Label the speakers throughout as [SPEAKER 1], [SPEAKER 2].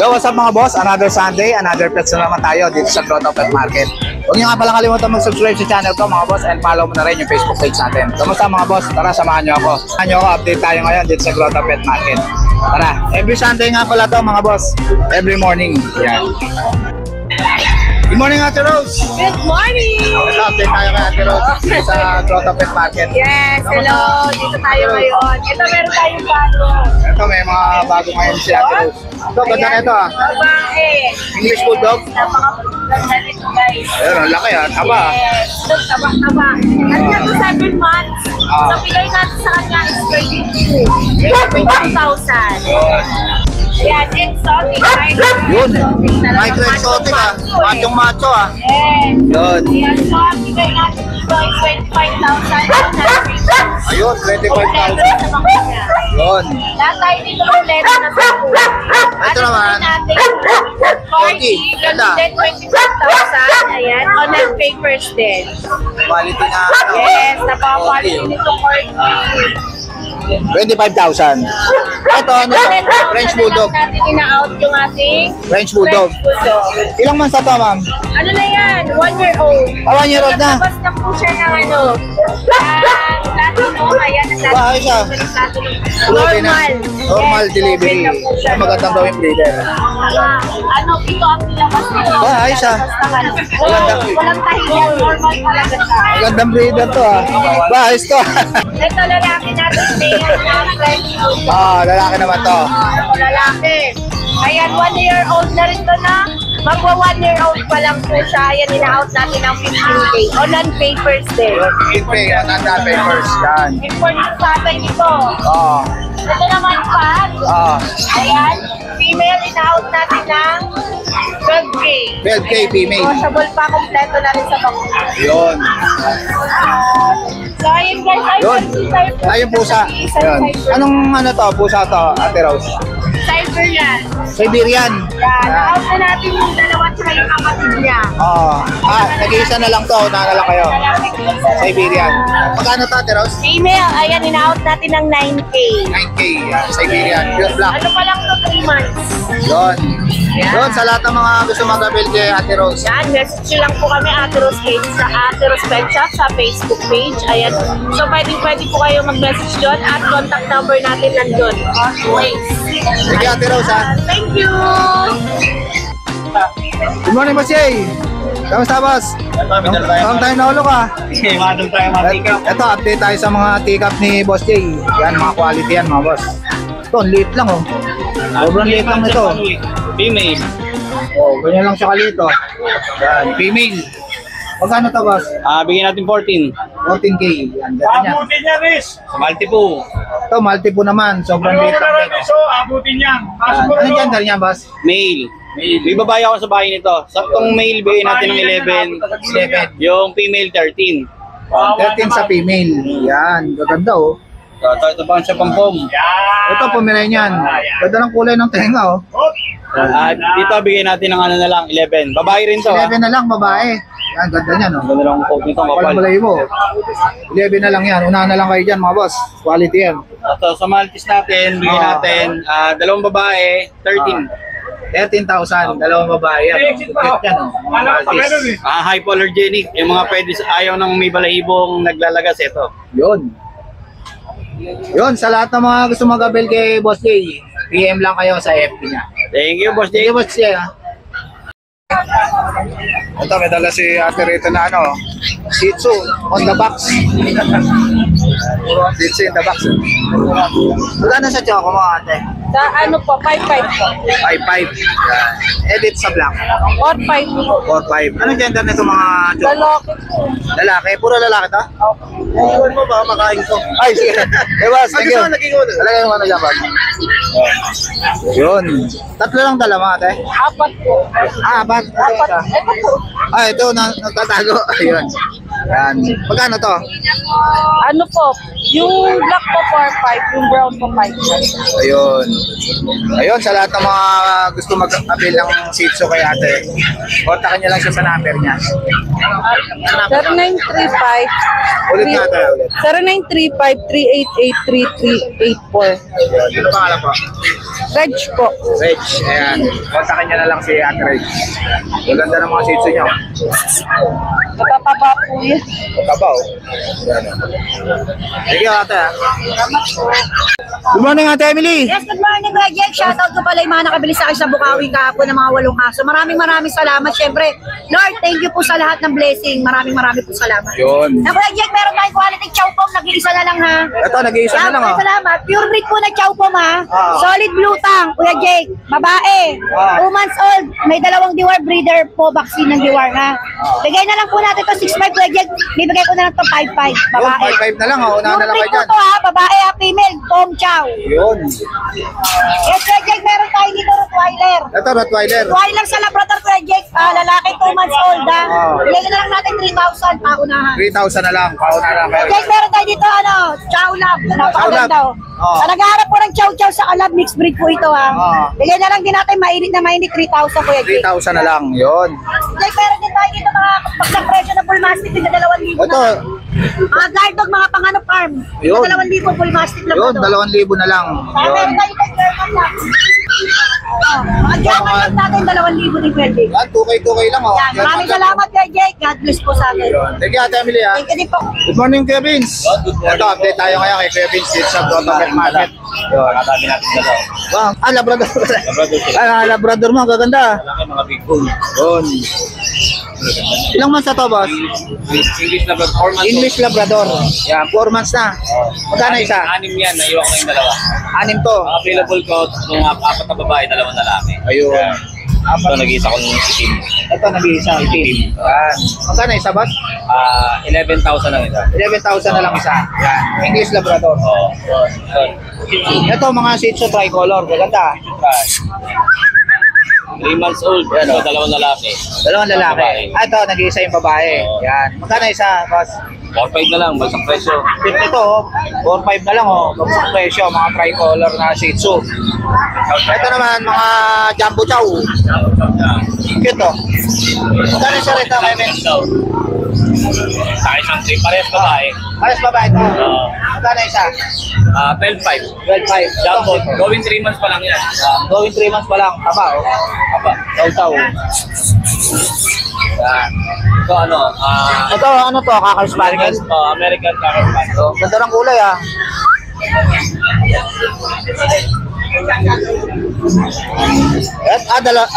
[SPEAKER 1] So what's up mga boss? Another Sunday, another pets na naman tayo dito sa Grotto Pet Market. Huwag niyo nga palang kalimutan mag-subscribe sa channel ko mga boss and follow mo na rin yung Facebook page natin. Kamusta mga boss? Tara, samahan niyo ako. Samahan niyo ako, update tayo ngayon dito sa Grotto Pet Market. Tara, every Sunday nga pala to mga boss. Every morning. Yan. Good morning, Ate Rose.
[SPEAKER 2] Good morning.
[SPEAKER 1] Ito, update tayo kay Ate Rose sa Grotto Pet Market.
[SPEAKER 2] Yes, hello. Dito tayo ngayon. Ito, meron tayong bago.
[SPEAKER 1] Ito, may mga bago ngayon si Ate Rose. Ito, ganda na ito.
[SPEAKER 2] Babae.
[SPEAKER 1] English Bulldog.
[SPEAKER 2] Napaka-ganda nito, guys.
[SPEAKER 1] Ayun, ang laki ah. Taba.
[SPEAKER 2] Yes. Ito, taba-taba. Ano na ito, 7 months. So, bigay natin sa kanya is 22,000. Yan, exotic.
[SPEAKER 1] Yun. Micro exotic ah. Machong macho ah.
[SPEAKER 2] Yes.
[SPEAKER 1] Yun.
[SPEAKER 2] Yan, so, bigay natin dito is 25,000.
[SPEAKER 1] Ayun, 25,000. Yun.
[SPEAKER 2] Lahat tayo dito kompleto na sa buhay.
[SPEAKER 1] Ito naman.
[SPEAKER 2] Natin
[SPEAKER 1] 40.
[SPEAKER 2] 40,
[SPEAKER 1] Ganda.
[SPEAKER 2] then 25,000. Ayan, on and papers din.
[SPEAKER 1] Quality na.
[SPEAKER 2] Yes, napaka-quality nito 40.
[SPEAKER 1] 25,000. Ito, ano to? French Bulldog.
[SPEAKER 2] Natin ina-out yung ating
[SPEAKER 1] French Bulldog. Ilang months na to, ma'am?
[SPEAKER 2] Ano na yan? 1 year old.
[SPEAKER 1] 1 year old na.
[SPEAKER 2] Tapos na po siya ng ano, platinum. Ayan, ang
[SPEAKER 1] Bahay siya.
[SPEAKER 2] Normal.
[SPEAKER 1] Normal
[SPEAKER 2] Yes,
[SPEAKER 1] delivery.
[SPEAKER 2] open na po siya.
[SPEAKER 1] Magandang gawing breeder.
[SPEAKER 2] Ano, ito ang nilabas nito.
[SPEAKER 1] Ayos siya.
[SPEAKER 2] Walang tahiyan. Normal talaga siya.
[SPEAKER 1] Magandang breeder to ah. Ayos to.
[SPEAKER 2] Ito lalaki natin.
[SPEAKER 1] Lalaki naman to.
[SPEAKER 2] Lalaki. Ayan, 1 year old na rin to na. Magwa 1 year old pa lang po siya. Ayan, ina-out natin ng 15 days. On and papers din.
[SPEAKER 1] Infray, on papers. Yan.
[SPEAKER 2] Import sa tatay nito.
[SPEAKER 1] Oo.
[SPEAKER 2] Ito naman pa. Ayan, female ina-out natin ng 12K.
[SPEAKER 1] 12K female.
[SPEAKER 2] Possible pa, kompleto na rin sa bakuna.
[SPEAKER 1] Yun.
[SPEAKER 2] So, ayun guys,
[SPEAKER 1] Yun. Ayun pusa. Yun. Anong ano to? Pusa to, Ate Rose?
[SPEAKER 2] Siberian.
[SPEAKER 1] Siberian.
[SPEAKER 2] Yan, na-out na natin yung dalawa tsaka yung kapatid niya.
[SPEAKER 1] Nag-iisa na lang to. Una na lang kayo. Siberian. Magkano to, Ate Rose?
[SPEAKER 2] Female, ayan, ina-out natin ng 9K.
[SPEAKER 1] 9K. Siberian. Pure black.
[SPEAKER 2] Ano pa lang to, 3 months.
[SPEAKER 1] Yun. Yun, sa lahat ng mga gusto mag-avail kay Ate Rose.
[SPEAKER 2] Yan, message nyo lang po kami Ate Rose Page sa Ate Rose Pet Shop sa Facebook page. Ayan. So, pwede po kayo mag-message doon at contact number natin nandun. Always.
[SPEAKER 1] Sige, Ate Rose ha.
[SPEAKER 2] Thank you!
[SPEAKER 1] Good morning, Boss Jay. Kamusta, Boss? Saan tayo naulog ka?
[SPEAKER 3] Madam tayo mga tikap.
[SPEAKER 1] Ito, update tayo sa mga tikap ni Boss Jay. Yan, mga quality yan, mga boss. Ito, ang liit lang oh. Sobrang liit lang nito.
[SPEAKER 3] Female.
[SPEAKER 1] Ganyan lang siya kalito. Yan, female. Magkano to, boss?
[SPEAKER 3] Bigyan natin 14.
[SPEAKER 1] 14K. Yan, ganyan.
[SPEAKER 4] Abutin niya, Riz.
[SPEAKER 3] Sa Maltipo.
[SPEAKER 1] Ito, multi po naman. Sobrang liit lang
[SPEAKER 4] rin,
[SPEAKER 1] nito.
[SPEAKER 4] so abutin niya.
[SPEAKER 1] Ano gender niya, boss?
[SPEAKER 3] Male. May babae ako sa bahay nito. Sa itong male, bigyan natin ng 11.
[SPEAKER 1] 11.
[SPEAKER 3] Yung female, 13.
[SPEAKER 1] 13 sa female. Yan, gaganda oh.
[SPEAKER 3] Ito pa siya pang-pom.
[SPEAKER 1] Ito, Pomeranian. Ganda ng kulay ng tenga oh.
[SPEAKER 3] Dito, bigyan natin ng ano na lang, 11. Babae rin to.
[SPEAKER 1] 11 na lang, babae. Yan, ganda niyan oh.
[SPEAKER 3] Ganda lang ang coat nito, kapal.
[SPEAKER 1] Palmalay mo. 11 na lang yan. Unahan na lang kayo dyan, mga boss. Quality yan.
[SPEAKER 3] Ito, sa Maltese natin, bigyan natin dalawang babae, 13.
[SPEAKER 1] 13,000. Dalawang babae yan. Cute yan oh. Mga Maltese.
[SPEAKER 3] Hypoallergenic. Yung mga pwede ayaw ng may balahibong naglalagas, ito.
[SPEAKER 1] Yun. Yun, sa lahat ng mga gusto mag-avail kay Boss Jay, PM lang kayo sa FB niya.
[SPEAKER 3] Thank you, Boss
[SPEAKER 1] Sige,
[SPEAKER 3] Jay.
[SPEAKER 1] Boss Jay ha. Ito, may dala si Ate Rita na ano, Shih Tzu on the box. Shih Tzu in the box. Magkano sa tiyo ko mga ate?
[SPEAKER 2] Sa ano po, 5-5 po.
[SPEAKER 1] 5'5". Edit sa black.
[SPEAKER 2] Or 5 po.
[SPEAKER 1] 4'5". Anong gender nito mga tiyo?
[SPEAKER 2] Lalaki po.
[SPEAKER 1] Lalaki? Puro lalaki to? Iwan mo ba makain ko? Ay, sige. Eh, boss, sige. Talagay mo ano dyan, boss. Yun. Tatlo lang dala mga ate?
[SPEAKER 2] 4 po.
[SPEAKER 1] Apat.
[SPEAKER 2] Ito po.
[SPEAKER 1] Ito, nagtatago. Ayun. Yan. Magkano to?
[SPEAKER 2] Ano po, yung black po 4-5, yung brown po 5.
[SPEAKER 1] Ayun. Ayun, sa lahat ng mga gusto mag-avail ng Shih Tzu kay ate, kontakin niyo lang siya sa number niya.
[SPEAKER 2] 0935
[SPEAKER 1] Ulit nga tayo ulit.
[SPEAKER 2] 0935-388-3384.
[SPEAKER 1] Ano pangalan po?
[SPEAKER 4] Reg po.
[SPEAKER 1] Reg, ayan. Kontakin niya na lang si Ate Reg. Maganda ng mga Shih Tzu niyo.
[SPEAKER 4] Napapaba po yun.
[SPEAKER 1] Kabaw. Sige, ate. Good morning, Ate Emily.
[SPEAKER 4] Yes, good morning, Kuya Jake. Shoutout ko pala yung mga nakabili sa akin sa Bukawi kahapon ng mga 8 aso. Maraming salamat. Siyempre, Lord, thank you po sa lahat ng blessing. Maraming po salamat.
[SPEAKER 1] Yun.
[SPEAKER 4] Na Kuya Jake, meron tayong quality chow pom. Nag-iisa na lang ha.
[SPEAKER 1] Ito, nag-iisa na lang, oh.
[SPEAKER 4] Salamat. Pure breed po na chow pom ha.
[SPEAKER 1] Ah.
[SPEAKER 4] Solid blue tang, Kuya Jake. Babae.
[SPEAKER 1] Ah.
[SPEAKER 4] 2 months old. May 2 diwar breeder po. Vaccine ng diwar ha. Bigay na lang po natin to 6'5", Kuya Jake. Bibigay ko na lang to 5'5". Babae.
[SPEAKER 1] 5'5" na lang, oh. Unahan na lang
[SPEAKER 4] Pure
[SPEAKER 1] kayo
[SPEAKER 4] breed po
[SPEAKER 1] dyan.
[SPEAKER 4] to ha. Babae ha. Female. Pom chow.
[SPEAKER 1] Yun.
[SPEAKER 4] Yes, Kuya Jake, meron tayo dito Rottweiler.
[SPEAKER 1] Ito, Rottweiler.
[SPEAKER 4] Rottweiler sa Labrador, Kuya Jake. Lalaki, 2 months old, ha.
[SPEAKER 1] Ah.
[SPEAKER 4] Bigyan na lang natin 3,000 paunahan.
[SPEAKER 1] 3,000 na lang. Pauna na lang kayo.
[SPEAKER 4] Jake, meron tayo dito, Chow Lab. Napakaganda, oh.
[SPEAKER 1] Ah.
[SPEAKER 4] Sa nag-aarap po ng Chow Chow sa Alab, mixed breed po ito, ha.
[SPEAKER 1] Ah.
[SPEAKER 4] Bigyan na lang din natin mainit 3,000, Kuya Jake.
[SPEAKER 1] 3,000 na lang. Yun.
[SPEAKER 4] Jake, meron din tayo dito mga pagka-presyo na full mastiff, na 2,000
[SPEAKER 1] Ito.
[SPEAKER 4] na. Mga guard dog, mga pangano farm.
[SPEAKER 1] Yun.
[SPEAKER 4] 2,000 full mastiff lang
[SPEAKER 1] Yun,
[SPEAKER 4] po to.
[SPEAKER 1] 2,000 na lang.
[SPEAKER 4] Kaya
[SPEAKER 1] Yun.
[SPEAKER 4] meron tayo dito, German lang. Mga German lang natin, 2,000 din, Kuya Jake.
[SPEAKER 1] Yan, 2K lang, oh.
[SPEAKER 4] Yan, maraming salamat kay Jake. God bless po sa atin.
[SPEAKER 1] Yun. Thank you, Ate Emily, ha.
[SPEAKER 4] Thank you din po.
[SPEAKER 1] Good morning, Kuya Vince. Ito, update tayo ngayon kay Kuya Vince dito sa Grotto Pet Market. Yun.
[SPEAKER 3] Nakatabi natin dalawa.
[SPEAKER 1] Wow. Labrador.
[SPEAKER 3] Labrador sila.
[SPEAKER 1] Labrador mo, gaganda.
[SPEAKER 3] Malaki mga big bone.
[SPEAKER 1] Yun. Ilang months na to, boss?
[SPEAKER 3] English na performance.
[SPEAKER 1] English Labrador. Yan, 4 months na. Magkano isa?
[SPEAKER 3] Anim yan, naiwan ko yung dalawa.
[SPEAKER 1] 6 to.
[SPEAKER 3] Ang available ko, nung 4 na babae, 2 lalaki.
[SPEAKER 1] Ayun.
[SPEAKER 3] Yan. Ito, nag-iisa ko ng itim.
[SPEAKER 1] Ito, nag-iisa. Itim. Yan. Magkano isa, boss?
[SPEAKER 3] 11,000 lang ito.
[SPEAKER 1] 11,000 na lang isa. Yan. English Labrador.
[SPEAKER 3] Oo.
[SPEAKER 1] Ito, mga Shih Tzu tricolor. Gaganda.
[SPEAKER 3] 3 months old,
[SPEAKER 1] Yan, oh.
[SPEAKER 3] 2 lalaki.
[SPEAKER 1] 2 lalaki. Ito, nag-iisa yung babae. Yan. Magkano isa, boss?
[SPEAKER 3] 4-5 na lang, bagsak presyo.
[SPEAKER 1] Ito, oh. 4-5 na lang, oh. Bagsak presyo, mga tricolor na Shih Tzu. Ito naman, mga Jumbo Chow. Cute, oh. Magkano isa rito, kay Vince?
[SPEAKER 3] Sa isang trip, parehas babae.
[SPEAKER 1] Pares babae ito.
[SPEAKER 3] Oo.
[SPEAKER 1] Magkano isa?
[SPEAKER 3] 12-5.
[SPEAKER 1] 12.5.
[SPEAKER 3] Jumbo, going 3 months pa lang yan.
[SPEAKER 1] Going 3 months pa lang. Taba, oh.
[SPEAKER 3] Aba.
[SPEAKER 1] Taw-taw.
[SPEAKER 3] Yan. Ito ano,
[SPEAKER 1] Ito, ano to? Kakars American?
[SPEAKER 3] American Cocker Spaniel.
[SPEAKER 1] Oh, ganda ng kulay, ah.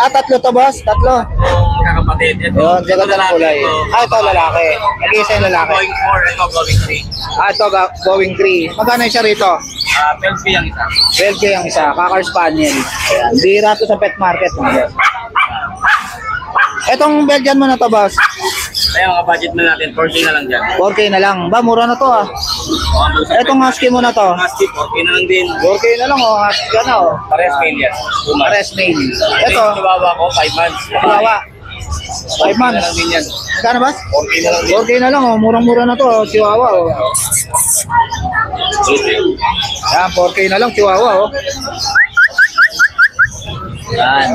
[SPEAKER 1] Tatlo to, boss? Tatlo.
[SPEAKER 3] Kakapatid. Ito,
[SPEAKER 1] Yun, ganda ng kulay. Ito, lalaki. Nag-iisa yung lalaki.
[SPEAKER 3] Going 4, ito going 3.
[SPEAKER 1] Ito, going 3. Magkano siya rito?
[SPEAKER 3] 12 yung isa.
[SPEAKER 1] 12K ang isa. Kakar Spaniel. Ayan. Bira to sa pet market. Etong Belgian mo na to, boss?
[SPEAKER 3] Kaya mga budget na natin, 4K na lang dyan.
[SPEAKER 1] 4K na lang. Ba, mura na to, ah. Etong husky mo na to?
[SPEAKER 3] Husky, 4K na lang din.
[SPEAKER 1] 4K na lang, oh. Husky ka na, oh.
[SPEAKER 3] Pares male yan.
[SPEAKER 1] Pares mail.
[SPEAKER 3] Ito.
[SPEAKER 1] Ito,
[SPEAKER 3] Chihuahua ko, 5 months.
[SPEAKER 1] Chihuahua. 5
[SPEAKER 3] 4K na
[SPEAKER 1] months.
[SPEAKER 3] lang din yan.
[SPEAKER 1] Magkano, boss?
[SPEAKER 3] 4K na lang din.
[SPEAKER 1] 4K na lang, oh. Murang-mura na to, oh. Chihuahua, oh. Yan, 4K na lang, Chihuahua, oh. Yan.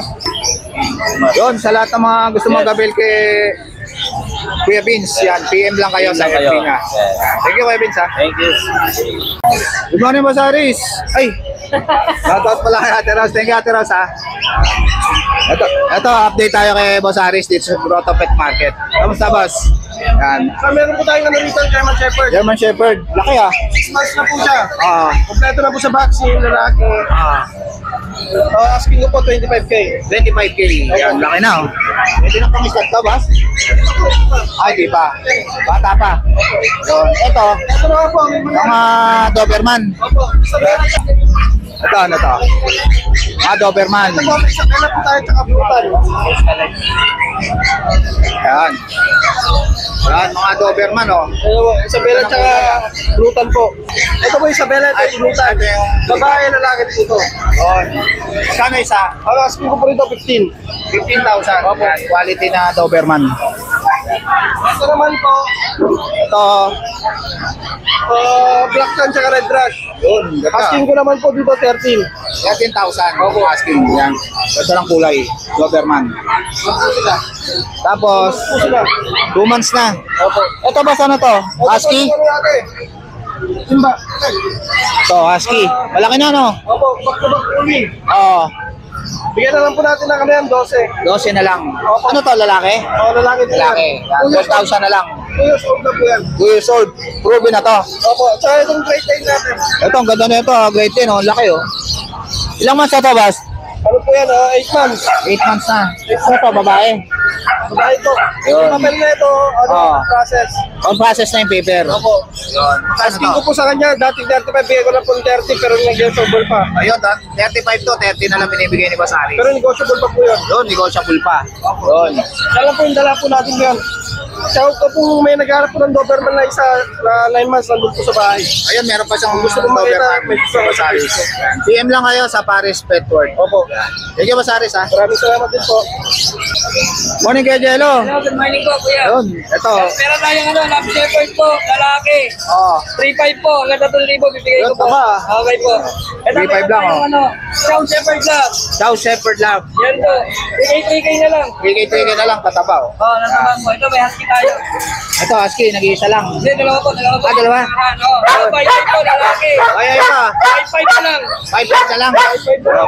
[SPEAKER 1] Yun, sa lahat ng mga gusto magabil kay Kuya Vince, yan, PM lang kayo sa FB niya. Thank you, Kuya Vince, ha.
[SPEAKER 3] Thank you.
[SPEAKER 1] Good morning, Boss Aris. Ay, shoutout pala kay Ate Rose. Thank you, Ate Rose, ha. Ito, update tayo kay Boss Aris dito sa Grotto Pet Market. Kamusta, boss? Yan.
[SPEAKER 5] Meron po tayong rito, German Shepherd.
[SPEAKER 1] German Shepherd. Laki, ah.
[SPEAKER 5] 6 months na po siya. Kompleto na po sa vaccine, lalaki. Asking ko po 25K.
[SPEAKER 1] 25K. Yan, laki na, oh. Pwede na pang-start to, boss? Ay, di pa. Bata pa. Yun. Ito,
[SPEAKER 5] Ito na po, may mga...
[SPEAKER 1] mga Doberman.
[SPEAKER 5] Opo, Isabela.
[SPEAKER 1] Ito, ano to? Mga Doberman.
[SPEAKER 5] Ito po, may Isabela po tayo, tsaka brutal.
[SPEAKER 1] Yan. Yan, mga Doberman, oh.
[SPEAKER 5] Ito po, Isabela tsaka brutal po. Ito po, Isabela at brutal. Babae, lalaki po ito.
[SPEAKER 1] Yun. Kano isa?
[SPEAKER 5] Asking ko po rito, 15.
[SPEAKER 1] 15,000. Yan, quality na Doberman.
[SPEAKER 5] Ito naman po,
[SPEAKER 1] Ito,
[SPEAKER 5] black tan tsaka red rush.
[SPEAKER 1] yun,
[SPEAKER 5] Asking
[SPEAKER 1] ganda.
[SPEAKER 5] ko naman po dito, 13.
[SPEAKER 1] 13,000. Opo, asking. Yan. Ganda ng kulay. Doberman. Tapos, 2 months na.
[SPEAKER 5] Opo.
[SPEAKER 1] Ito ba, ano to? Husky?
[SPEAKER 5] Ito po, Simba.
[SPEAKER 1] Ito, husky. Malaki na, no?
[SPEAKER 5] Opo, back-to-back uli.
[SPEAKER 1] Oo.
[SPEAKER 5] Bigyan na lang po natin ng kami yan, 12.
[SPEAKER 1] 12 na lang. Ano to, lalaki?
[SPEAKER 5] O, lalaki din.
[SPEAKER 1] Lalaki. Yan, 12,000 na lang.
[SPEAKER 5] 2 years old na po yan.
[SPEAKER 1] 2 years old. Proven na to.
[SPEAKER 5] Opo, tsaka itong Great Dane natin.
[SPEAKER 1] Ito, ang ganda na ito. Great 10, oh. Laki, oh. Ilang months na to, boss?
[SPEAKER 5] Ano po yan, 8 months.
[SPEAKER 1] 8 months na. Ano to, babae?
[SPEAKER 5] Babae ito.
[SPEAKER 1] Yun.
[SPEAKER 5] Yung papel na ito,
[SPEAKER 1] Oo.
[SPEAKER 5] process.
[SPEAKER 1] On process na yung paper.
[SPEAKER 5] Opo.
[SPEAKER 1] Yun.
[SPEAKER 5] Asking ko po sa kanya, dating 35, bigay ko lang po ng 30, pero negotiable pa.
[SPEAKER 1] Ayun, 35 to, 30 na lang binibigay ni Boss Ari.
[SPEAKER 5] Pero negotiable pa po yun.
[SPEAKER 1] Yun, negotiable pa. Yun.
[SPEAKER 5] Yan lang po yung dala po natin ngayon. Shout ko po may nagharap po ng Doberman na isa na 9 months nandun po sa bahay.
[SPEAKER 1] Ayun, meron pa siyang
[SPEAKER 5] Gusto mo makita,
[SPEAKER 1] Doberman.
[SPEAKER 5] may gusto
[SPEAKER 1] Boss Ari.
[SPEAKER 5] ko.
[SPEAKER 1] PM lang kayo sa Paris Pet World.
[SPEAKER 5] Opo.
[SPEAKER 1] Thank you, Boss Aris, ha?
[SPEAKER 5] Maraming salamat din po.
[SPEAKER 1] Morning, Kuya Jello.
[SPEAKER 6] Good morning po, kuya.
[SPEAKER 1] Yun, ito.
[SPEAKER 6] Meron tayong lab shepherd po, lalaki.
[SPEAKER 1] Oh,
[SPEAKER 6] 3.5 po, hanggang 3,000 bibigay ko
[SPEAKER 1] Yun,
[SPEAKER 6] po.
[SPEAKER 1] tama.
[SPEAKER 6] Okay po. Ito
[SPEAKER 1] 3.5
[SPEAKER 6] meron
[SPEAKER 1] lang,
[SPEAKER 6] tayong chow shepherd lab.
[SPEAKER 1] Chow Shepherd Lab.
[SPEAKER 6] Yan po. Bigay 3K na lang.
[SPEAKER 1] 3K na lang, pataba, oh.
[SPEAKER 6] Nasa bang po. Ito, may husky tayo.
[SPEAKER 1] Ito, husky, nag-iisa lang.
[SPEAKER 6] Hindi, dalawa po.
[SPEAKER 1] Ah, dalawa?
[SPEAKER 6] Oo, 5.5 po, lalaki.
[SPEAKER 1] Ay, ayun pa.
[SPEAKER 6] 5.5 na lang.
[SPEAKER 1] 5.5 na lang.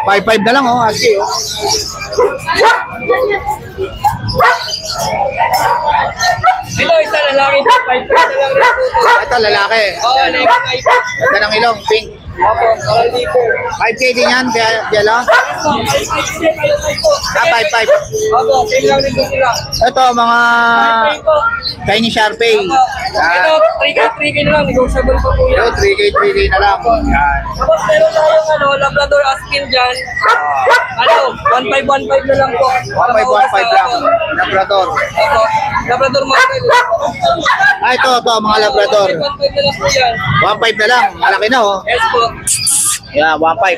[SPEAKER 1] 5.5 na lang, oh, husky, oh.
[SPEAKER 6] Ito, isa lalaki po. 5.5 na lang rin po.
[SPEAKER 1] Ito, lalaki.
[SPEAKER 6] Oo, next 5 po.
[SPEAKER 1] Ganda ng ilong, pink.
[SPEAKER 6] Opo, parang di po.
[SPEAKER 1] 5K din yan, Jello.
[SPEAKER 6] Ito, 5.5 po.
[SPEAKER 1] Ah, 5.5.
[SPEAKER 6] Opo, same lang rin po sila.
[SPEAKER 1] Ito, mga
[SPEAKER 6] 5.5 po.
[SPEAKER 1] Chinese Sharpei.
[SPEAKER 6] Ito, 3K na lang. Negotiable po po yan.
[SPEAKER 1] 3K na lang. Yan.
[SPEAKER 6] Tapos meron tayong Labrador Aspin dyan. 1.5 na lang po.
[SPEAKER 1] 1.5 lang. Labrador.
[SPEAKER 6] Opo. Labrador model.
[SPEAKER 1] Ah, ito, mga Labrador.
[SPEAKER 6] 1.5 na lang po yan.
[SPEAKER 1] 1.5 na lang. Malaki na, oh.
[SPEAKER 6] Yes po.
[SPEAKER 1] Yan, 1.5.
[SPEAKER 6] Okay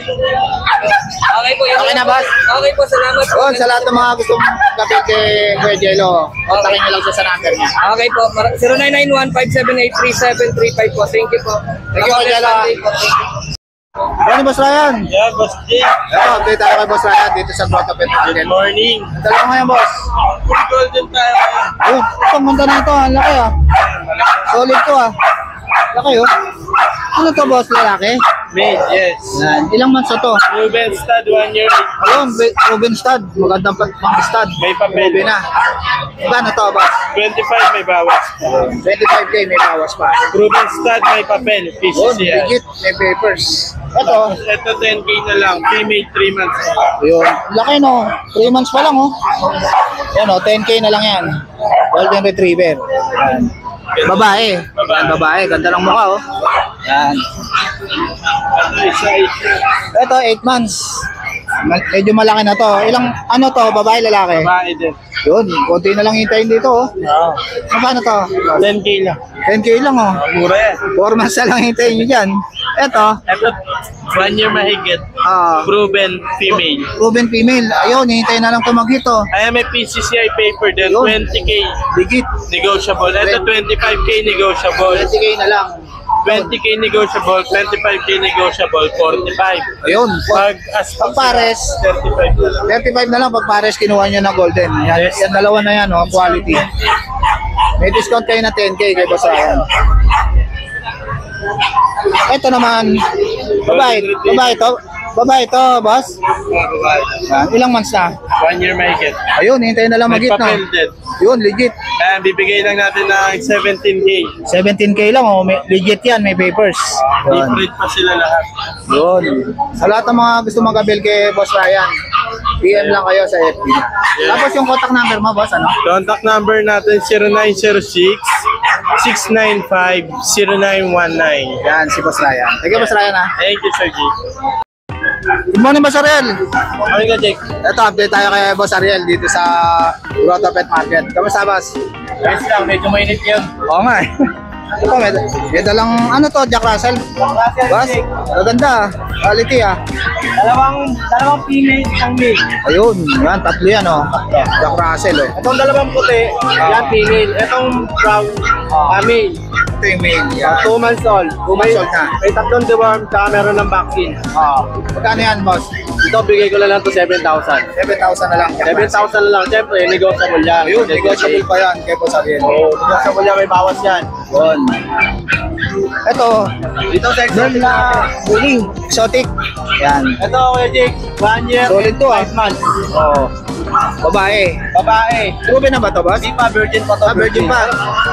[SPEAKER 6] po. Yan
[SPEAKER 1] Okay na,
[SPEAKER 6] lang po.
[SPEAKER 1] boss?
[SPEAKER 6] Okay po. Salamat po.
[SPEAKER 1] Yun, sa lahat ng mga gustong kapit kay Kuya Jello, kontakin nyo lang siya sa number niya.
[SPEAKER 6] Okay po. 0991-578-3735 po. Thank you po.
[SPEAKER 1] Thank you,
[SPEAKER 6] Have a
[SPEAKER 1] Jello.
[SPEAKER 6] blessed Sunday po. Thank you.
[SPEAKER 1] Ano, Boss Ryan?
[SPEAKER 3] Yeah, boss G.
[SPEAKER 1] Ito, update tayo kay Boss Ryan dito sa Grotto Pet Market.
[SPEAKER 3] Good morning.
[SPEAKER 1] Dalawa ngayon, boss.
[SPEAKER 3] Full golden tayo ngayon.
[SPEAKER 1] Ayun, ito, ang ganda na ito. Ang laki, ah. Solid to, ah. Laki, oh. Ano to, boss? Lalaki?
[SPEAKER 3] Made, yes.
[SPEAKER 1] Yan. Ilang months na to?
[SPEAKER 3] Ruben stud, 1 year.
[SPEAKER 1] Ayun, Ruben stud. Magandang pang stud.
[SPEAKER 3] May papel.
[SPEAKER 1] Ruben na. Magkano to, boss?
[SPEAKER 3] 25 may bawas.
[SPEAKER 1] 25K, may bawas pa.
[SPEAKER 3] Ruben stud, may papel.
[SPEAKER 1] Yun,
[SPEAKER 3] PCCI.
[SPEAKER 1] legit. May papers. Ito,
[SPEAKER 3] Ito 10K na lang. Female 3 months.
[SPEAKER 1] yun. Laki, no? 3 months pa lang, oh. Yan, oh. 10K na lang yan. Golden Retriever. Yan. Babae. Yan, babae. Ganda ng mukha, oh. Yan.
[SPEAKER 3] Ito isa.
[SPEAKER 1] Ito, 8 months. Medyo malaki na to. Ilang, ano to, babae, lalaki?
[SPEAKER 3] Babae din.
[SPEAKER 1] Yun, konti na lang hintayin dito, oh.
[SPEAKER 3] Oo.
[SPEAKER 1] Magkano to?
[SPEAKER 3] 10K lang.
[SPEAKER 1] 10K lang, oh.
[SPEAKER 3] Mura yan.
[SPEAKER 1] 4 months na lang hintayin nyo dyan. Ito,
[SPEAKER 3] Ito 1 year mahigit.
[SPEAKER 1] ah,
[SPEAKER 3] Proven female.
[SPEAKER 1] Ruben female. Ayun, hintayin na lang ito mag-hit, oh.
[SPEAKER 3] Kaya may PCCI paper din.
[SPEAKER 1] Yun.
[SPEAKER 3] 20K
[SPEAKER 1] Legit.
[SPEAKER 3] negotiable. Ito 25K negotiable.
[SPEAKER 1] 20K na lang.
[SPEAKER 3] 20K negotiable, 25K negotiable, 45.
[SPEAKER 1] Ayun,
[SPEAKER 3] Pag as
[SPEAKER 1] pag pares,
[SPEAKER 3] 35 na lang.
[SPEAKER 1] 35 na lang pag pares kinuha nyo ng golden. Yan, yan dalawa na yan, oh, quality. May discount kayo na 10K kay Boss Ryan. Ito naman, babae to. Babae to, boss.
[SPEAKER 3] Mga babae.
[SPEAKER 1] Yan, ilang months na?
[SPEAKER 3] 1 year mahigit.
[SPEAKER 1] Ayun, hintayin na lang
[SPEAKER 3] May
[SPEAKER 1] mag-hit na.
[SPEAKER 3] papel din.
[SPEAKER 1] Yun, legit.
[SPEAKER 3] Kaya bibigay lang natin ng 17K.
[SPEAKER 1] 17K lang, oh. Legit yan, may papers. Yun.
[SPEAKER 3] Different pa sila lahat.
[SPEAKER 1] Yun. Sa lahat ng mga gusto mag-avail kay Boss Ryan, PM lang kayo sa FB niya. Tapos yung contact number mo, boss, ano?
[SPEAKER 3] Contact number natin 0906-695-0919.
[SPEAKER 1] Yan, si Boss Ryan. Thank you, Boss Ryan, ha.
[SPEAKER 3] Thank you, Sir G.
[SPEAKER 1] Good morning, Boss Ariel.
[SPEAKER 3] Okay ka, Jake.
[SPEAKER 1] Ito, update tayo kay Boss Ariel dito sa Grotto Pet Market. Kamusta, boss?
[SPEAKER 3] Yes lang, medyo mainit yun.
[SPEAKER 1] Oo nga, eh. Ito, may dalang, ano to, Jack Russell? Boss, maganda, quality, ah.
[SPEAKER 6] Dalawang female, isang male.
[SPEAKER 1] Ayun, yan, tatlo yan, oh. Jack Russell, oh.
[SPEAKER 5] Itong dalawang puti, yan female. Itong brown, male.
[SPEAKER 1] Ito yung main, yan.
[SPEAKER 5] 2 months old.
[SPEAKER 1] 2 months old na.
[SPEAKER 5] May tatlong deworm, tsaka meron ng vaccine.
[SPEAKER 1] Magkano yan, boss?
[SPEAKER 5] Ito, bigay ko na lang to 7,000.
[SPEAKER 1] 7,000 na lang. Jack Russell.
[SPEAKER 5] 7,000 na lang. Siyempre, negotiable yan.
[SPEAKER 1] Ayun, negotiable pa yan kay Boss Ariel.
[SPEAKER 5] Oo, negotiable yan. May bawas yan.
[SPEAKER 1] Yun. Yun. Ito,
[SPEAKER 5] Dito sa exotic
[SPEAKER 1] na bully, exotic. Yan.
[SPEAKER 5] Ito, Kuya Jake, 1 year,
[SPEAKER 1] Solid to,
[SPEAKER 5] 5 months.
[SPEAKER 1] Oo. Babae.
[SPEAKER 5] Babae.
[SPEAKER 1] Proven na ba to, boss?
[SPEAKER 5] Hindi pa, virgin pa to.
[SPEAKER 1] Virgin pa.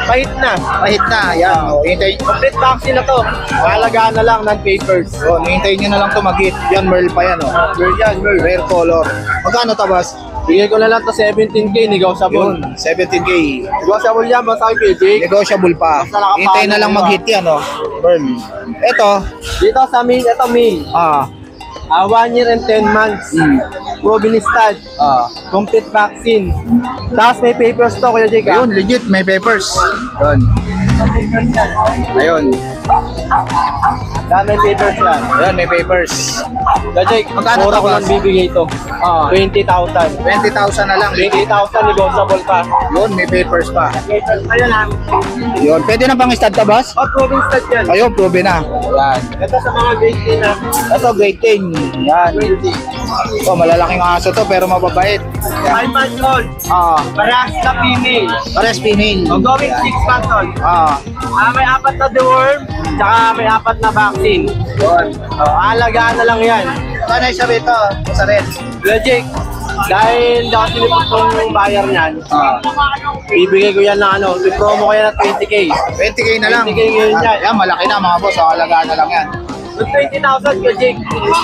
[SPEAKER 5] Pahit na.
[SPEAKER 1] Pahit na. Yan. Oh, hintayin.
[SPEAKER 5] Complete vaccine na to. Mahalagaan na lang ng papers.
[SPEAKER 1] Yun, hintayin nyo na lang to mag-hit. Yan, Merl pa yan, oh.
[SPEAKER 5] Yan,
[SPEAKER 1] Rare color. Magkano to, boss?
[SPEAKER 5] bigay ko na lang to 17K, negotiable.
[SPEAKER 1] Yun, 17K.
[SPEAKER 5] Negotiable yan, basta kay Jake.
[SPEAKER 1] Negotiable pa.
[SPEAKER 5] Basta nakapalo
[SPEAKER 1] Hintayin na lang
[SPEAKER 5] ka.
[SPEAKER 1] mag-hit yan, oh. Merl. Ito,
[SPEAKER 5] Dito sa male, ito male. 1 year and 10 months. Proven stud. Complete vaccine. Tapos may papers to, Kuya Jake.
[SPEAKER 1] Ayun, legit, may papers. Yun. Ayun.
[SPEAKER 5] Dahil may papers yan.
[SPEAKER 1] Ayun, may papers.
[SPEAKER 5] Kuya Jake,
[SPEAKER 1] Magkano
[SPEAKER 5] mura
[SPEAKER 1] to,
[SPEAKER 5] ko lang
[SPEAKER 1] boss?
[SPEAKER 5] bibigay ito. 20,000.
[SPEAKER 1] 20,000 na lang.
[SPEAKER 5] 20,000 negotiable pa.
[SPEAKER 1] Yun, may papers pa.
[SPEAKER 5] Ayun lang.
[SPEAKER 1] Yun, pwede na bang stud to, boss?
[SPEAKER 5] Proven stud yan.
[SPEAKER 1] Ayun, proven na. Yan.
[SPEAKER 5] Ito sa mga grade 10 na.
[SPEAKER 1] Ito, grade 10. Yan. Ito, malalaking aso to, pero mababait.
[SPEAKER 5] 5 months old. Parehas na female.
[SPEAKER 1] Pares female.
[SPEAKER 5] Ongoing 6 months old. May 4 na deworm, tsaka may 4 na vaccine.
[SPEAKER 1] Yun.
[SPEAKER 5] Alagaan na lang yan.
[SPEAKER 1] Sana isa rito, sa red.
[SPEAKER 5] Logic, dahil dati nito itong buyer niyan, bibigay ko yan na i-promo ko yan na 20K.
[SPEAKER 1] 20K na lang.
[SPEAKER 5] 20K ngayon yan.
[SPEAKER 1] Yan, malaki na mga boss. Alagaan na lang yan.
[SPEAKER 5] With 20,000 Logic,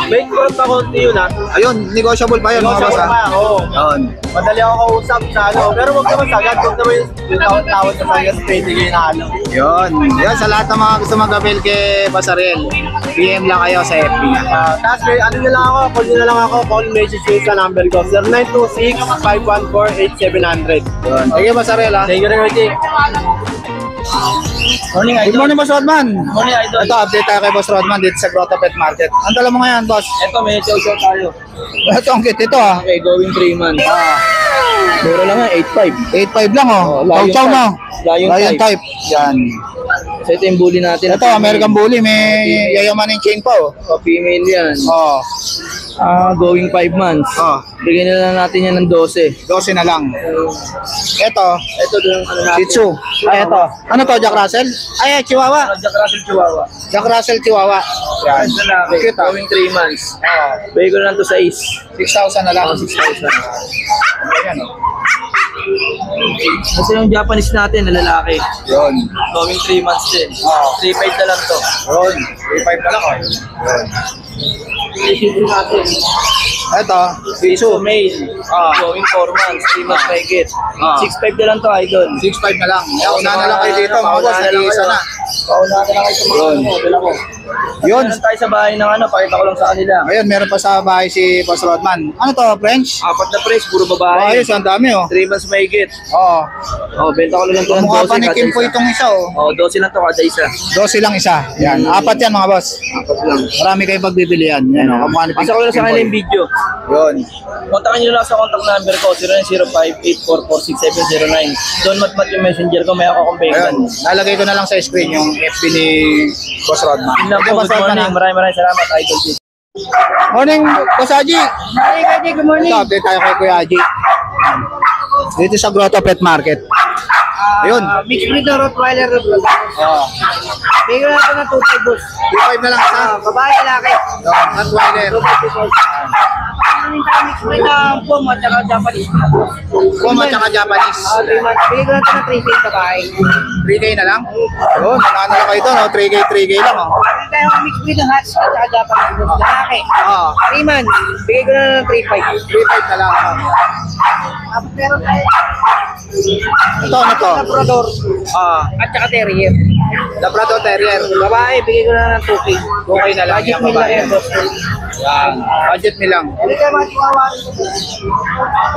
[SPEAKER 5] may kurot pa konti yun
[SPEAKER 1] Ayun, negotiable pa yun mga boss.
[SPEAKER 5] Negotiable pa, oo.
[SPEAKER 1] Yun.
[SPEAKER 5] Madali ako kausap sa pero wag naman sagad, wag naman yung tawad sa sagad 20K na
[SPEAKER 1] Yun. Yan, sa lahat ng mga gusto mag-avail kay Basarel, PM lang kayo sa FB niya.
[SPEAKER 5] Tapos na lang ako, call nyo na lang ako, call message nyo sa number ko, 0926-514-8700.
[SPEAKER 1] Yun. Sige, Basarel, ha.
[SPEAKER 5] Thank you rin, Jake.
[SPEAKER 6] Morning,
[SPEAKER 1] Good
[SPEAKER 6] idol.
[SPEAKER 1] morning, Boss Rodman.
[SPEAKER 6] Morning, idol.
[SPEAKER 1] Ito, update tayo kay Boss Rodman dito sa Grotto Pet Market. Ang dala mo ngayon, boss?
[SPEAKER 6] Ito, may chow-chow tayo.
[SPEAKER 1] Ito, ang kit ito, ha.
[SPEAKER 6] Okay, going 3 months. Mura lang nga, 8.5.
[SPEAKER 1] 8.5 lang, oh.
[SPEAKER 6] Lion
[SPEAKER 1] Chow-chow, no?
[SPEAKER 6] Lion
[SPEAKER 1] Lion
[SPEAKER 6] type.
[SPEAKER 1] type. Yan.
[SPEAKER 6] So, ito yung bully natin.
[SPEAKER 1] Ito, American Bully. May yayamanin chain pa, oh.
[SPEAKER 6] O, female yan.
[SPEAKER 1] Oh.
[SPEAKER 6] Going 5 months.
[SPEAKER 1] Oh.
[SPEAKER 6] Bigyan na lang natin yan ng 12.
[SPEAKER 1] 12 na lang. Ito,
[SPEAKER 6] Ito yung ano natin.
[SPEAKER 1] Shih Tzu. Ay, ito. Ano to, Jack Russell? Ay, Chihuahua.
[SPEAKER 6] Jack Russell Chihuahua.
[SPEAKER 1] Jack Russell Chihuahua. Yan.
[SPEAKER 6] Ito na,
[SPEAKER 1] Cute, ah.
[SPEAKER 6] going 3 months.
[SPEAKER 1] Oh.
[SPEAKER 6] Bigyan ko na lang to sa Ace.
[SPEAKER 1] 6,000 na lang.
[SPEAKER 6] 6,000.
[SPEAKER 1] Ayan, oh.
[SPEAKER 6] Kasi yung Japanese natin na lalaki.
[SPEAKER 1] Yun.
[SPEAKER 6] Going 3 months din.
[SPEAKER 1] Oh.
[SPEAKER 6] 3.5 na lang to.
[SPEAKER 1] Yun. 3.5 na lang, oh. Yun.
[SPEAKER 6] Ito natin.
[SPEAKER 1] Ito, Shih
[SPEAKER 6] Ito
[SPEAKER 1] Tzu.
[SPEAKER 6] male. Going 4 months. 3 months may get. 6.5 na lang to, idol.
[SPEAKER 1] 6.5 na lang. Una na lang kayo dito, mga boss. Nag-iisa na.
[SPEAKER 6] Pauna na lang kayo sa mga
[SPEAKER 1] Yun.
[SPEAKER 6] Dala ko.
[SPEAKER 1] Yun.
[SPEAKER 6] Meron tayo sa bahay ng pakita ko lang sa kanila.
[SPEAKER 1] Ayun, meron pa sa bahay si Boss Rodman. Ano to, French?
[SPEAKER 6] 4 na price, puro
[SPEAKER 1] Oh,
[SPEAKER 6] babae.
[SPEAKER 1] ayos, ang dami, oh.
[SPEAKER 6] 3 months may get.
[SPEAKER 1] Oo.
[SPEAKER 6] Benta ko lang to ng
[SPEAKER 1] Mukha
[SPEAKER 6] 12
[SPEAKER 1] pa ni
[SPEAKER 6] kada
[SPEAKER 1] Kim po
[SPEAKER 6] isa.
[SPEAKER 1] itong isa, oh.
[SPEAKER 6] 12 lang to kada isa.
[SPEAKER 1] 12 lang isa. Yan. Apat yan, mga boss.
[SPEAKER 6] Apat lang.
[SPEAKER 1] Marami kayo pagbibili yan. Yan, oh. Kamukha ni
[SPEAKER 6] Pasa ko lang sa kanila yung video.
[SPEAKER 1] Yun.
[SPEAKER 6] Kontakin nyo lang sa contact number ko, 0905-844-6709. Doon matmat yung messenger ko, may ako akong
[SPEAKER 1] Ayun.
[SPEAKER 6] bacon.
[SPEAKER 1] Lalagay ko na lang sa screen yung FB ni Boss Rodman.
[SPEAKER 6] Yun lang
[SPEAKER 1] Okay,
[SPEAKER 6] po,
[SPEAKER 1] Boss
[SPEAKER 6] good
[SPEAKER 1] Rodman,
[SPEAKER 6] morning.
[SPEAKER 1] ah.
[SPEAKER 6] Maraming salamat, Idol G.
[SPEAKER 1] Morning, Boss Haji.
[SPEAKER 4] Morning, Kuya, good morning.
[SPEAKER 1] Ito, update tayo kay Kuya Haji. Dito sa Grotto Pet Market. Ayun.
[SPEAKER 4] Mixed breed na Rottweiler.
[SPEAKER 1] Oh.
[SPEAKER 4] Bigyan ko natin ng 2.5 boss.
[SPEAKER 1] 3.5 na lang isa.
[SPEAKER 4] Babae, lalaki.
[SPEAKER 1] Yun, Rottweiler.
[SPEAKER 4] Ano tayo mixed breed na Puma at saka Japanese.
[SPEAKER 1] Puma at saka Japanese.
[SPEAKER 4] 3 months. Bigyan ko natin ng 3K babae.
[SPEAKER 1] 3K na lang. Yun, ano na kayo ito, no? 3K lang, oh.
[SPEAKER 4] Ano tayo ng mixed breed ng Hats at saka Japanese. Lalaki.
[SPEAKER 1] Ah,
[SPEAKER 4] 3 months. Bigyan ko na ng 3.5.
[SPEAKER 1] 3.5 na lang.
[SPEAKER 4] Tapos meron tayo
[SPEAKER 1] Ito, ano to?
[SPEAKER 4] Labrador at saka Terrier.
[SPEAKER 1] Labrador Terrier.
[SPEAKER 4] Babae, bigyan ko na ng 2K.
[SPEAKER 1] Okay na lang.
[SPEAKER 4] Budget
[SPEAKER 1] Yan,
[SPEAKER 4] nila
[SPEAKER 1] babae.
[SPEAKER 4] yan, boss.
[SPEAKER 1] Yan. Budget me lang.
[SPEAKER 4] Ano tayo mga chihuahua?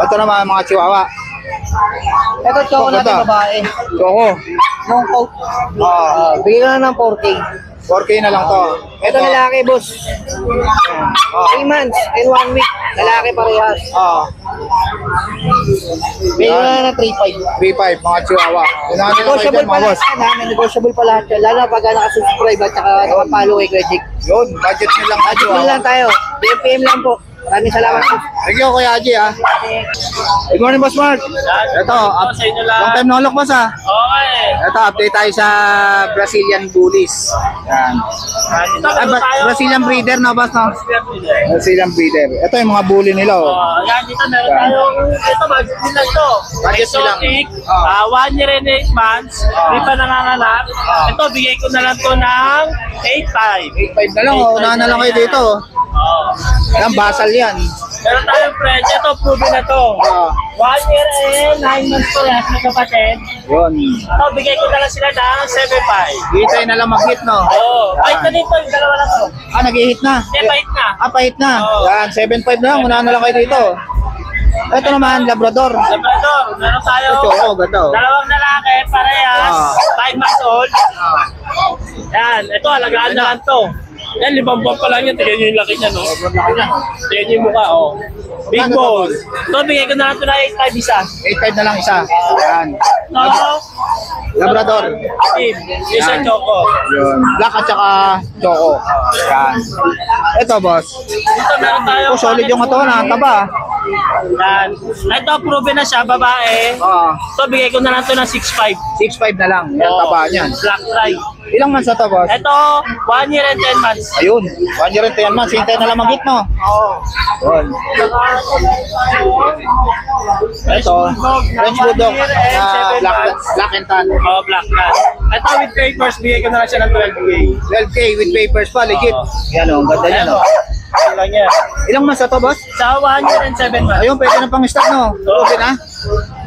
[SPEAKER 1] Ito naman mga chihuahua.
[SPEAKER 4] Ito, choco natin
[SPEAKER 1] Ito.
[SPEAKER 4] babae.
[SPEAKER 1] Choco.
[SPEAKER 4] Long coat. Bigyan ko na ng 4K.
[SPEAKER 1] 4K na lang to.
[SPEAKER 4] Ito lalaki, boss. 3 months and 1 week. Lalaki parehas. Bigyan ko na ng 3.5.
[SPEAKER 1] 3.5 mga chihuahua. Unahan na lang kayo
[SPEAKER 4] Negotiable
[SPEAKER 1] dyan,
[SPEAKER 4] pa
[SPEAKER 1] mga
[SPEAKER 4] lahat
[SPEAKER 1] boss.
[SPEAKER 4] yan, ha? May negotiable pa lahat yan. Lalo na pag nakasubscribe at saka nakapalo kay Kuya Jake.
[SPEAKER 1] Yun, budget me lang mga
[SPEAKER 4] Budget
[SPEAKER 1] chihuahua.
[SPEAKER 4] lang tayo. PM lang po. Maraming salamat po.
[SPEAKER 1] Thank you, Kuya Haji, ha. Good morning, Boss Mark. Ito,
[SPEAKER 3] sa inyo lang.
[SPEAKER 1] long time no look, Boss, ha.
[SPEAKER 3] Okay.
[SPEAKER 1] Ito, update tayo sa Brazilian Bullies. Yan.
[SPEAKER 3] Dito, meron tayo.
[SPEAKER 1] Brazilian breeder, no, Boss, no? Brazilian breeder. Ito yung mga bully nila, oh.
[SPEAKER 3] Yan, dito meron tayong, ito, budget nila to.
[SPEAKER 1] Budget nila.
[SPEAKER 3] Exotic,
[SPEAKER 1] Oh.
[SPEAKER 3] 1 year and 8 months, hindi pa nanganganak. Ito, bigay ko na lang to ng 8.5.
[SPEAKER 1] 8.5 na lang, oh. Unahan na lang kayo dito, oh. Yan, basal yan.
[SPEAKER 3] Meron tayong friend, ito, proven na to.
[SPEAKER 1] Ah.
[SPEAKER 3] 1 year and 9 months ko yan, magkapatid.
[SPEAKER 1] Yun.
[SPEAKER 3] Ito, bigay ko na lang sila ng 7.5.
[SPEAKER 1] Hintay na lang mag-hit, no?
[SPEAKER 3] Oo. Bait na dito, yung dalawa na to.
[SPEAKER 1] Ah, nag-hit na.
[SPEAKER 3] Hindi, bait na.
[SPEAKER 1] Ah, pahit na.
[SPEAKER 3] Oo.
[SPEAKER 1] Yan, 7.5 na lang. Unahan na lang kayo dito. Ito naman, Labrador.
[SPEAKER 3] Labrador, meron tayo.
[SPEAKER 1] Ito, oh, ganda, oh.
[SPEAKER 3] Dalawang lalaki, parehas,
[SPEAKER 1] Ah.
[SPEAKER 3] 5 months old. Yan, ito, alagaan na lang to. Yan, 5 buwan pa lang yan. Tignan nyo yung laki niya, no? Tignan nyo yung mukha, oh. Big
[SPEAKER 1] Magkano
[SPEAKER 3] bone.
[SPEAKER 1] to?
[SPEAKER 3] Ito, bigay ko na lang ito na 8.5 isa.
[SPEAKER 1] 8.5 na lang isa. Yan.
[SPEAKER 3] Ito,
[SPEAKER 1] Labrador.
[SPEAKER 3] Steve, isa
[SPEAKER 1] Yan.
[SPEAKER 3] choco.
[SPEAKER 1] Yun. Black at saka choco. Yan. Ito, boss.
[SPEAKER 3] Ito, meron tayo.
[SPEAKER 1] Oh, solid yung ito na. Taba.
[SPEAKER 3] Yan. Ito, proven na siya, babae.
[SPEAKER 1] Ah,
[SPEAKER 3] Ito, bigay ko na lang ito ng 6.5.
[SPEAKER 1] 6.5 na lang. Yan, taba niyan.
[SPEAKER 3] Black try.
[SPEAKER 1] Ilang months na to, boss?
[SPEAKER 3] Ito, 1 year and 10 months.
[SPEAKER 1] Ayun. 1 year and 10 months. Hintay na lang mag-hit, no?
[SPEAKER 3] Oo.
[SPEAKER 1] Yun. Ito, French Bulldog. Black and tan.
[SPEAKER 3] Oh, black cat. Ito with papers, bigay ko na lang siya ng 12K.
[SPEAKER 1] 12K with papers pa, legit. Yan, oh. Ang ganda niya, no?
[SPEAKER 3] Ito lang yan.
[SPEAKER 1] Ilang months na to, boss?
[SPEAKER 3] Sa 1 year and 7 months.
[SPEAKER 1] Ayun, pwede na pang start, no? Okay na?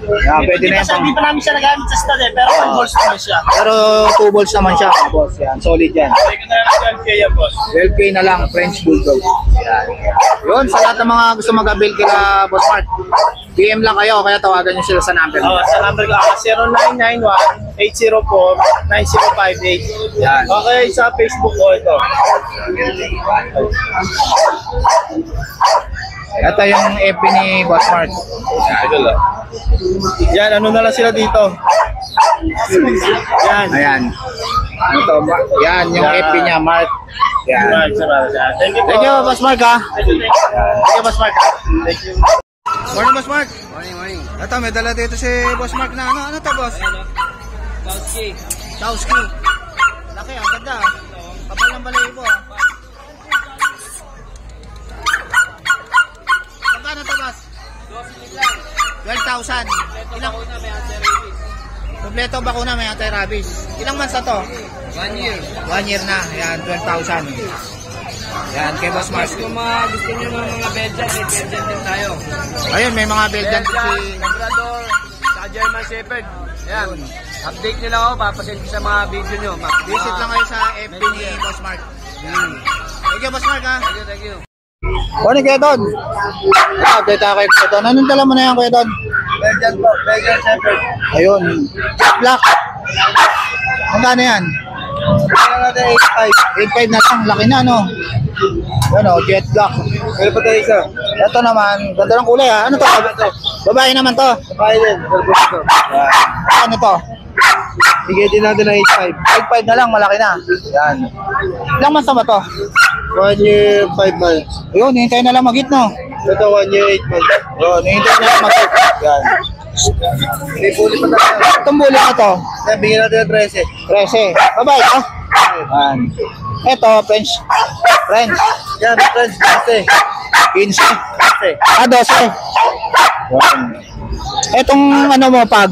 [SPEAKER 1] Yan, pwede na yan pang...
[SPEAKER 3] Hindi pa namin siya nagamit sa stud eh, pero pang balls naman siya.
[SPEAKER 1] Pero 2 balls naman siya, boss. Yan, solid yan.
[SPEAKER 3] Bigay ko na lang ng 12K yan, boss.
[SPEAKER 1] 12K na lang, French Bulldog. Yan. Yun, sa lahat ng mga gusto mag-avail kila Boss Mart, PM lang kayo, kaya tawagan nyo sila sa number.
[SPEAKER 3] Oh, sa number ko, 0991-804-9058.
[SPEAKER 1] Yan.
[SPEAKER 3] Okay, sa Facebook ko ito.
[SPEAKER 1] Ito yung FB ni Boss Mart.
[SPEAKER 3] Yan, ano na lang sila dito. Yan.
[SPEAKER 1] Ayan. Ito, yan yung FB niya, Mart. Yan.
[SPEAKER 3] Thank you po.
[SPEAKER 1] Thank you, Boss Mark, ha?
[SPEAKER 3] Thank you.
[SPEAKER 1] Thank you, Boss Mark.
[SPEAKER 3] Thank you.
[SPEAKER 1] Morning, Boss Mark.
[SPEAKER 6] Morning.
[SPEAKER 1] Ito, may dala dito si Boss Mark na ano to, boss?
[SPEAKER 6] Kowski.
[SPEAKER 1] Chowski. Laki, ang ganda. Kapal ng balayibo, ha? Magkano to, boss? 12,000. Ilang? Kompleto bakuna, may anti-rabies. Ilang months na to?
[SPEAKER 6] 1 year.
[SPEAKER 1] 1 year na. Ayan, 12,000. Yan, kay Boss Mark.
[SPEAKER 6] Kung gusto nyo ng mga Belgian, may Belgian din tayo.
[SPEAKER 1] Ayun, may mga Belgian si...
[SPEAKER 6] Labrador, sa German Shepherd. Yan. Update nyo lang ako, papasend ko sa mga video nyo.
[SPEAKER 1] Visit lang kayo sa FB ni Boss Mark. Thank you, Boss Mark, ha?
[SPEAKER 6] Thank you.
[SPEAKER 1] Morning, Kuya Don. Update tayo kay Kuya Don. Anong dala mo na yan, Kuya Don?
[SPEAKER 6] Belgian po, Belgian Shepherd.
[SPEAKER 1] Ayun. Black. Magkano yan?
[SPEAKER 6] Kaya natin
[SPEAKER 1] 8.5 na lang. Laki na, no? Yan, o. Jet black.
[SPEAKER 6] Meron pa tayo isa.
[SPEAKER 1] Ito naman. Ganda ng kulay, ha? Ano to? Babae naman to.
[SPEAKER 6] Kaya din, ito.
[SPEAKER 1] Ano to?
[SPEAKER 6] Bigay din natin ng
[SPEAKER 1] 8.5 na lang. Malaki na. Yan. Ilang months na ba to?
[SPEAKER 6] 1 year, 5 months.
[SPEAKER 1] Ayun, hintay na lang mag-hit, no?
[SPEAKER 6] Ito 1 year, 8 months.
[SPEAKER 1] Ayun, hintay na lang mag-hit. Yan.
[SPEAKER 6] May puli pa tayo.
[SPEAKER 1] Itong bully na to.
[SPEAKER 6] Yan, bigyan natin ng 13.
[SPEAKER 1] 13. Babae, ha? Yan. Ito, French.
[SPEAKER 6] Yan, friends,
[SPEAKER 1] 15.
[SPEAKER 6] 13.
[SPEAKER 1] Ah, 12. Yan. Etong ano mo, pag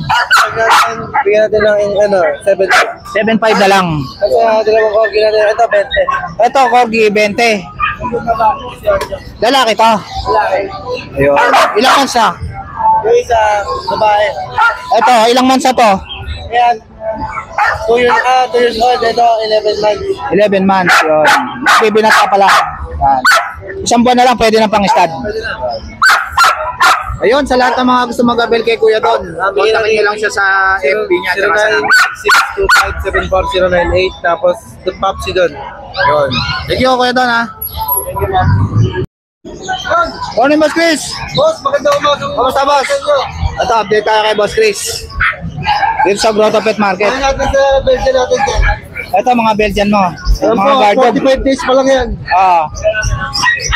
[SPEAKER 6] Bigyan natin ng 7.
[SPEAKER 1] 7.5 na lang.
[SPEAKER 6] Kasi dalawang corgi natin. Ito, 20.
[SPEAKER 1] Ito, Corgi, 20. Lalaki to. Ayun. Ilang months na?
[SPEAKER 6] Yung isa, babae.
[SPEAKER 1] Ito, ilang months na to?
[SPEAKER 6] Yan. 2 years old. Ito, 11 months.
[SPEAKER 1] 11 months, yun. Bibinata pala. Yan. Isang buwan na lang, pwede na pang stud. Ayun, sa lahat ng mga gusto mag-abel kay Kuya Don, kontakin niyo lang siya sa FB niya.
[SPEAKER 6] 0962574098. Tapos, Popsi doon.
[SPEAKER 1] Yun. Thank you, Kuya Don, ha? Morning, Boss Chris.
[SPEAKER 6] Boss, maganda umaga.
[SPEAKER 1] Kamusta, boss? Ito, update tayo kay Boss Chris. Dito sa Grotto Pet Market.
[SPEAKER 6] Ano natin sa Belgian natin to?
[SPEAKER 1] Ito mga Belgian mo.
[SPEAKER 5] Yan
[SPEAKER 1] Mga
[SPEAKER 5] po,
[SPEAKER 1] guard
[SPEAKER 5] 45 days pa lang yan.
[SPEAKER 1] Ah,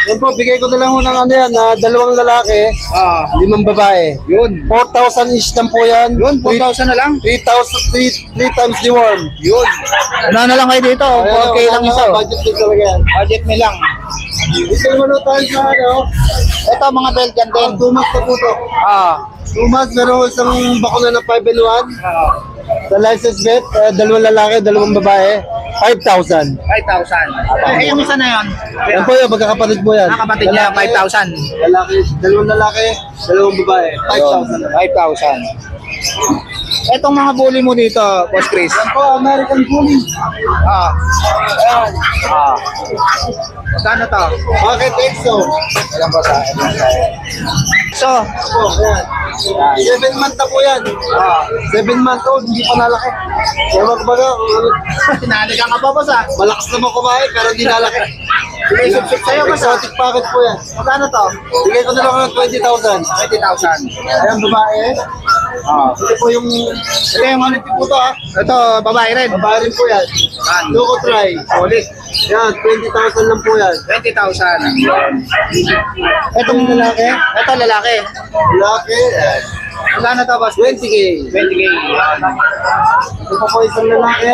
[SPEAKER 5] Yan po, bigay ko na lang ng ano yan, 2 lalaki, 5 babae.
[SPEAKER 1] Yun.
[SPEAKER 5] 4,000 each lang po yan.
[SPEAKER 1] Yun, 4,000 na lang.
[SPEAKER 5] 3,000, 3 times the worm.
[SPEAKER 1] Yun. Ano na lang kayo dito? 4K lang isa.
[SPEAKER 5] Budget din talaga yan.
[SPEAKER 1] Budget me lang.
[SPEAKER 5] Dito naman na tayo sa ano,
[SPEAKER 1] Ito mga Belgian din.
[SPEAKER 5] 2 months na po ito. 2 months, meron ko isang bakuna na 5-in-1. Sa license vet, 2 lalaki, 2 babae, 5,000.
[SPEAKER 1] 5,000. Eh, yung isa na yun.
[SPEAKER 5] Yan po yun, magkakapatid po yan.
[SPEAKER 1] Nakapatid niya, 5,000.
[SPEAKER 5] Lalaki, 2 lalaki, 2 babae, 5,000.
[SPEAKER 1] 5,000. Etong mga bully mo dito, Boss Chris.
[SPEAKER 5] Yan po, American Bully.
[SPEAKER 1] Ayan. Magkano to?
[SPEAKER 5] Bakit EXO?
[SPEAKER 1] Alam po sa So,
[SPEAKER 5] Po, yan. 7 months na po yan. 7 months old, hindi pa nalaki. Kaya magbaga,
[SPEAKER 1] sinaligan ka pa, Boss ah.
[SPEAKER 5] malakas naman kumain, pero hindi nalaki.
[SPEAKER 1] Sinisup sa'yo, Boss ah.
[SPEAKER 5] Exotic package po yan.
[SPEAKER 1] Magkano to?
[SPEAKER 5] Bigay ko na lang ng 20,000.
[SPEAKER 1] 20,000.
[SPEAKER 5] Ayan, babae. Ito po yung, ito yung ano po ito ha.
[SPEAKER 1] Ito, babae rin.
[SPEAKER 5] Babae rin po yan. Loco try.
[SPEAKER 1] Solid.
[SPEAKER 5] Yan, 20,000 lang po yan.
[SPEAKER 1] 20,000.
[SPEAKER 5] Itong lalaki,
[SPEAKER 1] Ito, lalaki.
[SPEAKER 5] lalaki,
[SPEAKER 1] Magkano to, Boss?
[SPEAKER 5] 20K.
[SPEAKER 1] 20K.
[SPEAKER 5] Ito pa po isang lalaki.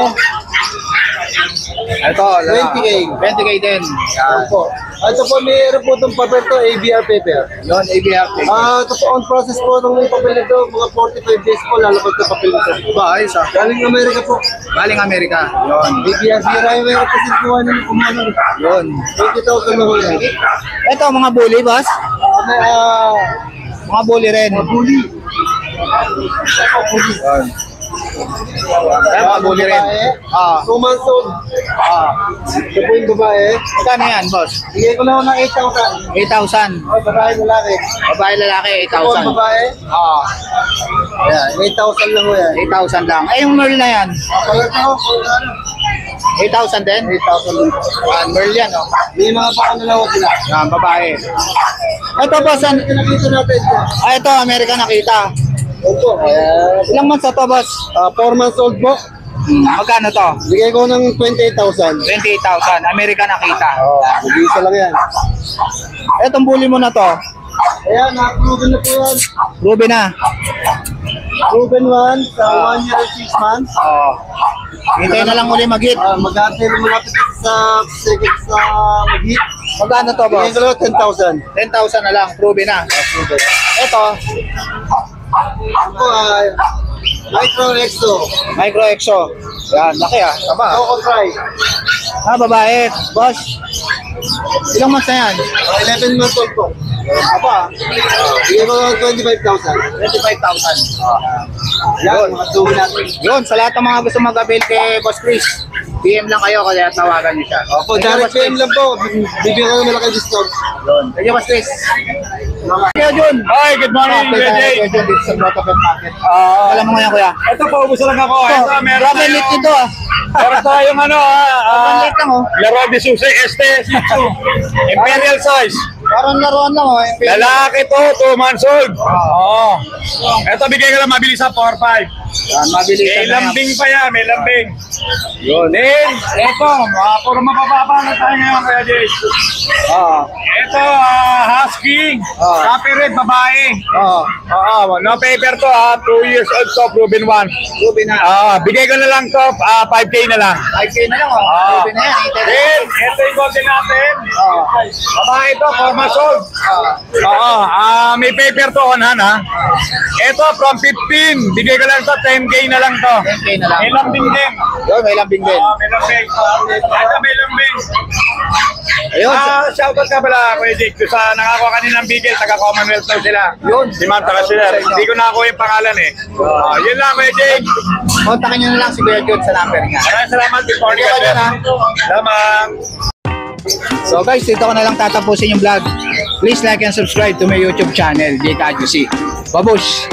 [SPEAKER 1] Ito,
[SPEAKER 5] 20K.
[SPEAKER 1] 20K din.
[SPEAKER 5] Yan po. Ito po, mayroon po itong paper to, ABR paper.
[SPEAKER 1] Yun, ABR.
[SPEAKER 5] Ito po, on process po ng papel nito, mga 45 days po, lalabas na papel nito.
[SPEAKER 1] Ba, ayos ah.
[SPEAKER 5] Galing Amerika po.
[SPEAKER 1] Galing Amerika. Yun.
[SPEAKER 5] ABR, bira yung mayroon kasi kuha ng kumano.
[SPEAKER 1] Yun.
[SPEAKER 5] 20,000 na ko yan.
[SPEAKER 1] Ito, mga bully, Boss. Mga bully rin.
[SPEAKER 5] Bully.
[SPEAKER 1] Yun. Ayan, mga bully rin.
[SPEAKER 5] 2 months old. Ito po yung babae.
[SPEAKER 1] Magkano yan, Boss?
[SPEAKER 5] Bigay ko lang ng 8,000.
[SPEAKER 1] 8,000.
[SPEAKER 5] Babae lalaki.
[SPEAKER 1] Babae, lalaki,
[SPEAKER 5] Ito po ang
[SPEAKER 1] 8,000.
[SPEAKER 5] babae. Ayan, 8,000 lang ko yan.
[SPEAKER 1] 8,000 lang. Eh, yung Merl na yan.
[SPEAKER 5] Pagkat ako,
[SPEAKER 1] 8,000 din?
[SPEAKER 5] 8,000 lang.
[SPEAKER 1] Merl yan, oh.
[SPEAKER 5] May mga baka na lang ako sila.
[SPEAKER 1] Yan, babae. Ito, Boss.
[SPEAKER 5] Nakita natin ito.
[SPEAKER 1] Ito, Amerika nakita.
[SPEAKER 5] Opo.
[SPEAKER 1] Ilang months na to, Boss?
[SPEAKER 5] 4 months old po.
[SPEAKER 1] Magkano to?
[SPEAKER 5] Bigay ko ng 28,000.
[SPEAKER 1] 28,000. Amerika nakita.
[SPEAKER 5] Mag-isa lang yan.
[SPEAKER 1] Etong bully mo na to.
[SPEAKER 5] Ayan, na-proven na po yan.
[SPEAKER 1] Ruby na.
[SPEAKER 5] Proven 1 sa 1 year and 6 months.
[SPEAKER 1] Hintay na lang uli mag-hit.
[SPEAKER 5] Mag-ate rin malapit sa second sa mag-hit.
[SPEAKER 1] Magkano to,
[SPEAKER 5] Bigay
[SPEAKER 1] Boss?
[SPEAKER 5] ko lang 10,000.
[SPEAKER 1] 10,000 na lang. Ruby na. Ito,
[SPEAKER 5] Ako Micro Exo.
[SPEAKER 1] Micro Exo. Yan, laki ah. Taba.
[SPEAKER 5] Loco Try.
[SPEAKER 1] Babae. Boss. Ilang months na yan?
[SPEAKER 5] 11 months old po.
[SPEAKER 1] Aba,
[SPEAKER 5] Bigay ko lang 25,000.
[SPEAKER 1] 25,000.
[SPEAKER 5] Yan, mga tuwi natin.
[SPEAKER 1] Yun, sa lahat ng mga gusto mag-avail kay Boss Chris, PM lang kayo kaya tawagan niyo siya.
[SPEAKER 5] Opo, direct PM lang po. Bibigyan ko ng malaki discount.
[SPEAKER 1] Yun. Thank you, Boss Chris. Kuya Jun.
[SPEAKER 3] Hi, good morning,
[SPEAKER 1] Kuya
[SPEAKER 3] Kuya Jay.
[SPEAKER 1] Jun dito sa Grotto Pet Market. Alam mo ngayon, Kuya.
[SPEAKER 3] Ito po, ubuso lang ako. Ito, meron
[SPEAKER 1] Grabe lit
[SPEAKER 3] tayong,
[SPEAKER 1] nito ah.
[SPEAKER 3] meron tayong ano,
[SPEAKER 1] Ang lit lang oh.
[SPEAKER 3] Laro de Susi ST Imperial size.
[SPEAKER 1] Parang laruan lang oh.
[SPEAKER 3] Lalaki to, 2 months old. Oo. Ito, bigay ko lang mabilis sa 4-5.
[SPEAKER 1] Yan, mabilis
[SPEAKER 3] May
[SPEAKER 1] na
[SPEAKER 3] lambing pa yan, may lambing. Yun. Then, ito, puro mapapapa na tayo ngayon, Kuya Jay. Ito, Husky. Copyright, babae. Oo, no paper to, 2 years old to, proven 1.
[SPEAKER 1] Ruby na.
[SPEAKER 3] Bigay ko na lang to, 5K na lang.
[SPEAKER 1] 5K na lang oh. Ruby na yan.
[SPEAKER 3] Then, ito yung golden natin. Babae to, 4 months old. Oo, may paper to on hand ha. Ito, from 15, bigay ko lang to, 10K na lang to.
[SPEAKER 1] 10K na lang.
[SPEAKER 3] May lambing din.
[SPEAKER 1] Yun, may lambing din.
[SPEAKER 3] May lambing. Ito, may lambing.
[SPEAKER 1] Ayun.
[SPEAKER 3] Shoutout ka pala, Kuya Jake, sa nakakuha kanina ng bigel, taga-Commonwealth daw sila.
[SPEAKER 1] Yun.
[SPEAKER 3] Si Ma'am, taga-sila. Hindi ko nakakuha yung pangalan eh. Yun lang, Kuya Jake.
[SPEAKER 1] Kontakin nyo na lang si Kuya Jun sa number niya.
[SPEAKER 3] Maraming salamat. Good morning.
[SPEAKER 1] Thank you, Kuya, ha.
[SPEAKER 3] Salamat.
[SPEAKER 1] So guys, dito ko na lang tatapusin yung vlog. Please like and subscribe to my YouTube channel, JKJC. Babush!